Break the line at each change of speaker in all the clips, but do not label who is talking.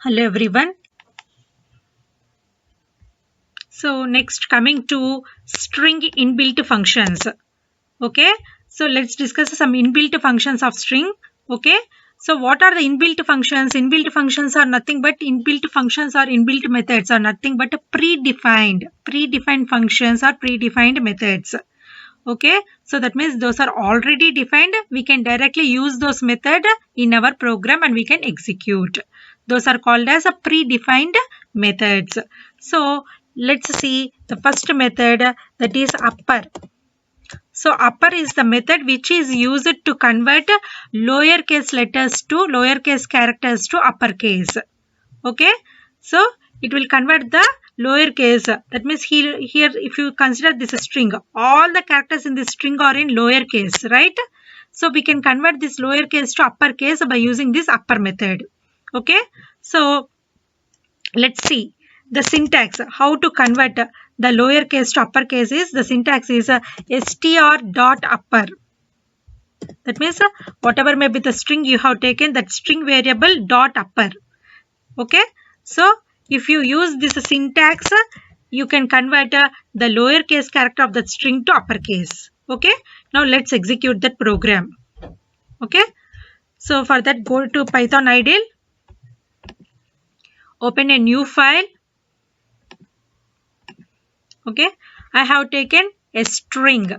Hello everyone. So next coming to string inbuilt functions. Okay. So let's discuss some inbuilt functions of string. Okay. So what are the inbuilt functions? Inbuilt functions are nothing but inbuilt functions or inbuilt methods are nothing but predefined functions or predefined methods. Okay. So that means those are already defined. We can directly use those methods in our program and we can execute. Those are called as a predefined methods. So let's see the first method, that is upper. So upper is the method which is used to convert lowercase letters to lowercase characters to uppercase. Okay. So it will convert the lowercase. That means here if you consider this a string, all the characters in this string are in lowercase, right? So we can convert this lowercase to uppercase by using this upper method. Okay. So let's see the syntax. How to convert the lowercase to uppercase is, the syntax is str.upper. That means whatever may be the string you have taken, that string variable dot upper. Okay. So if you use this syntax, you can convert the lowercase character of that string to uppercase. Okay. Now let's execute that program. Okay. So for that, go to Python idle, open a new file. Okay. I have taken a string,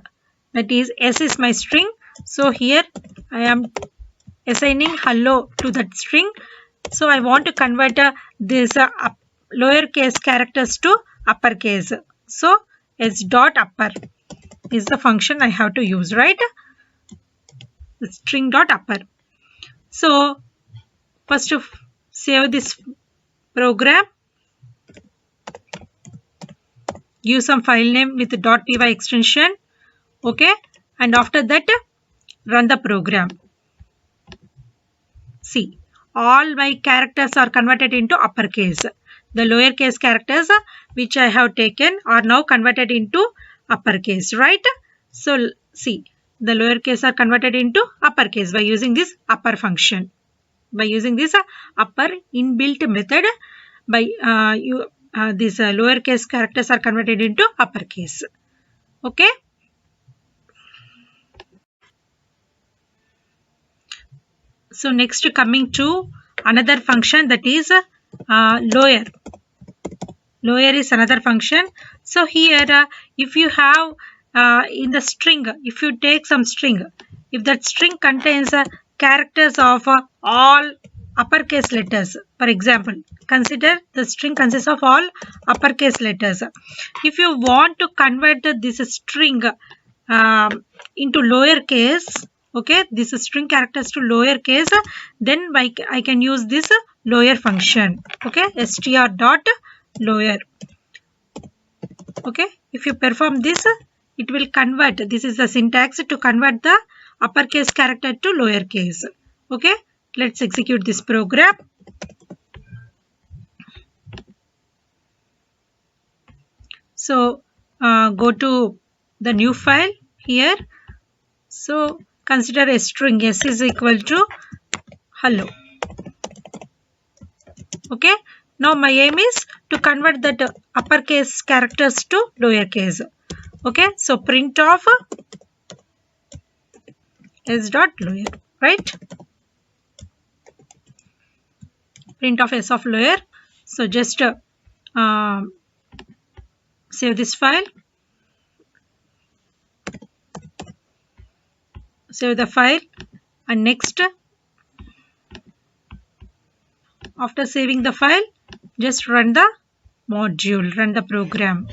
that is S is my string. So here I am assigning hello to that string. So I want to convert this lowercase characters to uppercase. So s dot upper is the function I have to use, right? The string dot upper. So first save this program. Use some file name with .py extension. Okay. And after that, run the program. See, all my characters are converted into uppercase. The lowercase characters which I have taken are now converted into uppercase, right? So see, the lowercase are converted into uppercase by using this upper function. By using this upper inbuilt method, by these lowercase characters are converted into uppercase. Okay. So next coming to another function, that is lower. Lower is another function. So here if you have in the string, if you take some string, if that string contains characters of all uppercase letters, for example, consider the string consists of all uppercase letters. If you want to convert this string into lowercase, okay, this string characters to lowercase, then I can use this lower function. Okay, str dot lower. Okay, if you perform this, it will convert. This is the syntax to convert the uppercase character to lowercase. Okay, let's execute this program. So go to the new file here. So consider a string s is equal to hello. Okay. Now my aim is to convert that uppercase characters to lowercase. Okay. So print of s dot lower, right? Print of s of lower. So just save this file. Save the file, and next, after saving the file, just run the module, run the program.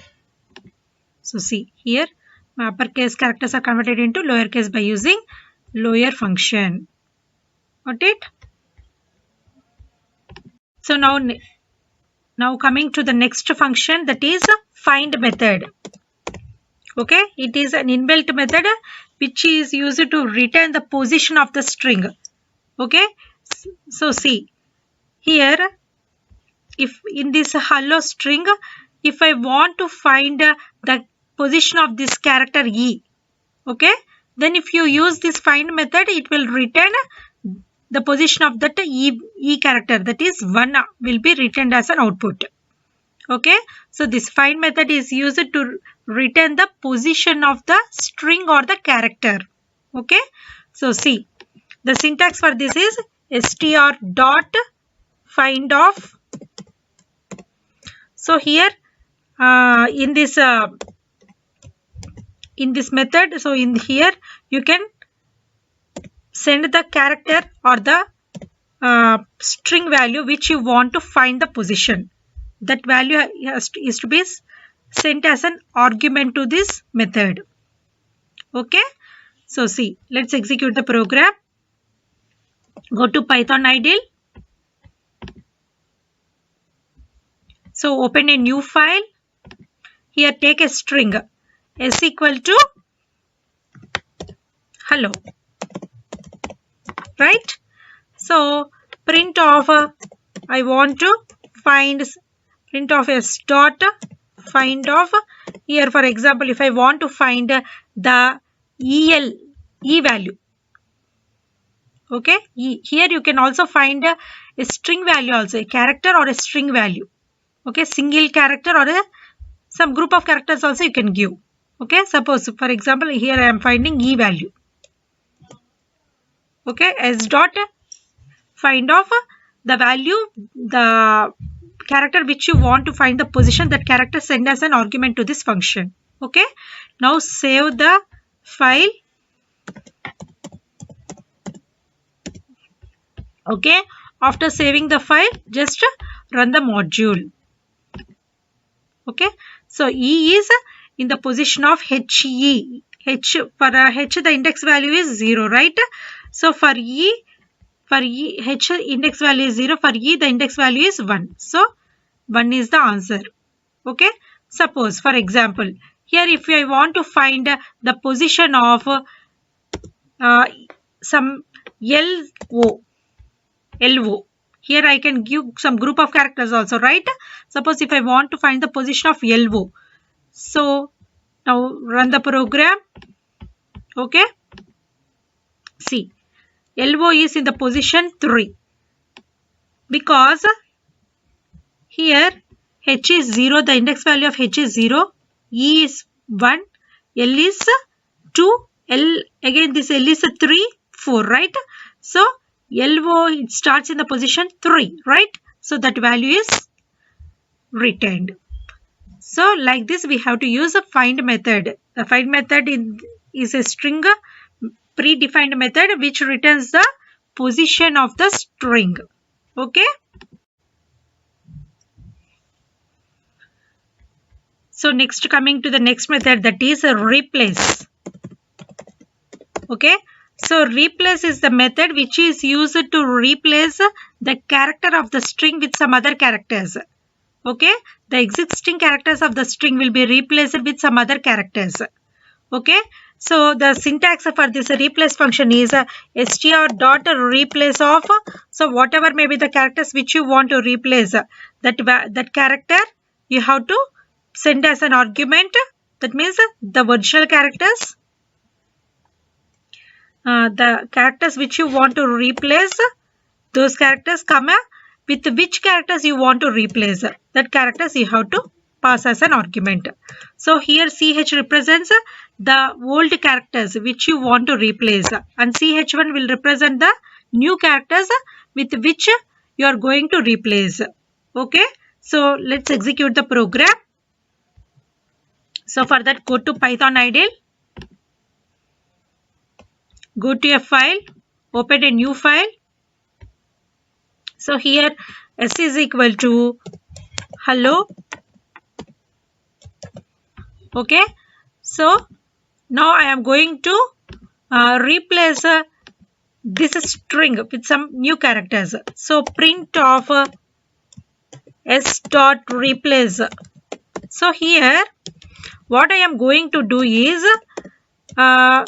So see here, my uppercase characters are converted into lowercase by using lower function. Got it? So now coming to the next function, that is find method. Okay, it is an inbuilt method which is used to return the position of the string. Okay, so see here, if in this hello string, if I want to find the position of this character E, okay, then if you use this find method, it will return the position of that E character, that is 1, will be returned as an output. Okay, so this find method is used to return the position of the string or the character. Okay, so see, the syntax for this is str dot find of. So here in this method, so in here you can send the character or the string value which you want to find the position. That value is to be sent as an argument to this method. Okay, so see, let's execute the program. Go to Python idle. So open a new file. Here take a string s equal to hello, right? So print of I want to find, print of s dot find of. Here for example, if I want to find the E value, okay, here you can also find a string value also, a character or a string value. Okay, single character or some group of characters also you can give. Okay, suppose for example here I am finding E value. Okay, s dot find of the value, the character which you want to find the position, that character send as an argument to this function. Okay, now save the file. Okay, after saving the file, just run the module. Okay, so E is in the position of HE. H, for H the index value is 0, right? So for H index value is 0, for E the index value is 1. So 1 is the answer. Okay, suppose for example, here if I want to find the position of some LO, here I can give some group of characters also, right? Suppose if I want to find the position of LO, so now run the program. Okay, see, LO is in the position 3 because here H is 0, the index value of H is 0, E is 1, L is 2, L again this L is 3, 4, right? So LO, it starts in the position 3, right? So that value is returned. So like this we have to use a find method. The find method is a string predefined method which returns the position of the string. Okay. So next, coming to the next method, that is a replace. Okay. So replace is the method which is used to replace the character of the string with some other characters. Okay, the existing characters of the string will be replaced with some other characters. Okay, so the syntax for this replace function is str dot replace of. So whatever may be the characters which you want to replace, that character you have to send as an argument. That means the original characters. The characters which you want to replace, those characters come with which characters you want to replace. That characters you have to pass as an argument. So here CH represents the old characters which you want to replace, and CH1 will represent the new characters with which you are going to replace. Okay, so let's execute the program. So for that, go to Python idle. Go to a file, open a new file. So here S is equal to hello. Okay. So now I am going to replace this string with some new characters. So print of S dot replace. So here what I am going to do is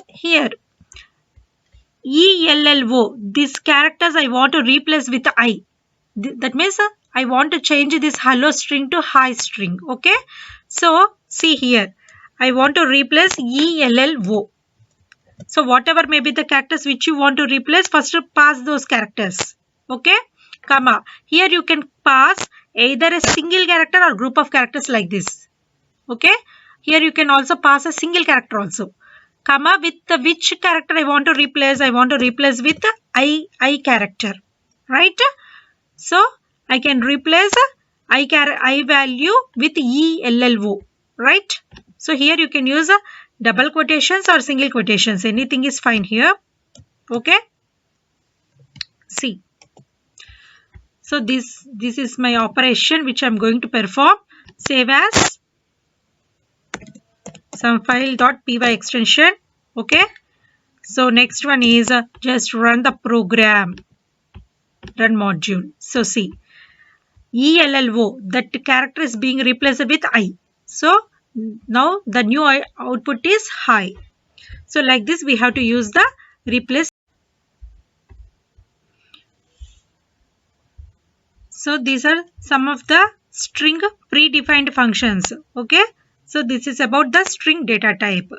here ELLO, these characters I want to replace with I. That means I want to change this hello string to hi string. Okay. So see here, I want to replace ELLO. So whatever may be the characters which you want to replace, first pass those characters. Okay, comma. Here you can pass either a single character or group of characters like this. Okay, here you can also pass a single character also. Comma, with the which character I want to replace? I want to replace with I character, right? So I can replace I value with ELLO, right? So here you can use double quotations or single quotations. Anything is fine here. Okay. See. So this is my operation which I'm going to perform. Save as some file.py extension. Okay. So next one is just run the program. Run module. So see. ELLO, that character is being replaced with I. So now the new output is high. So like this we have to use the replace. So these are some of the string predefined functions. Okay. So this is about the string data type.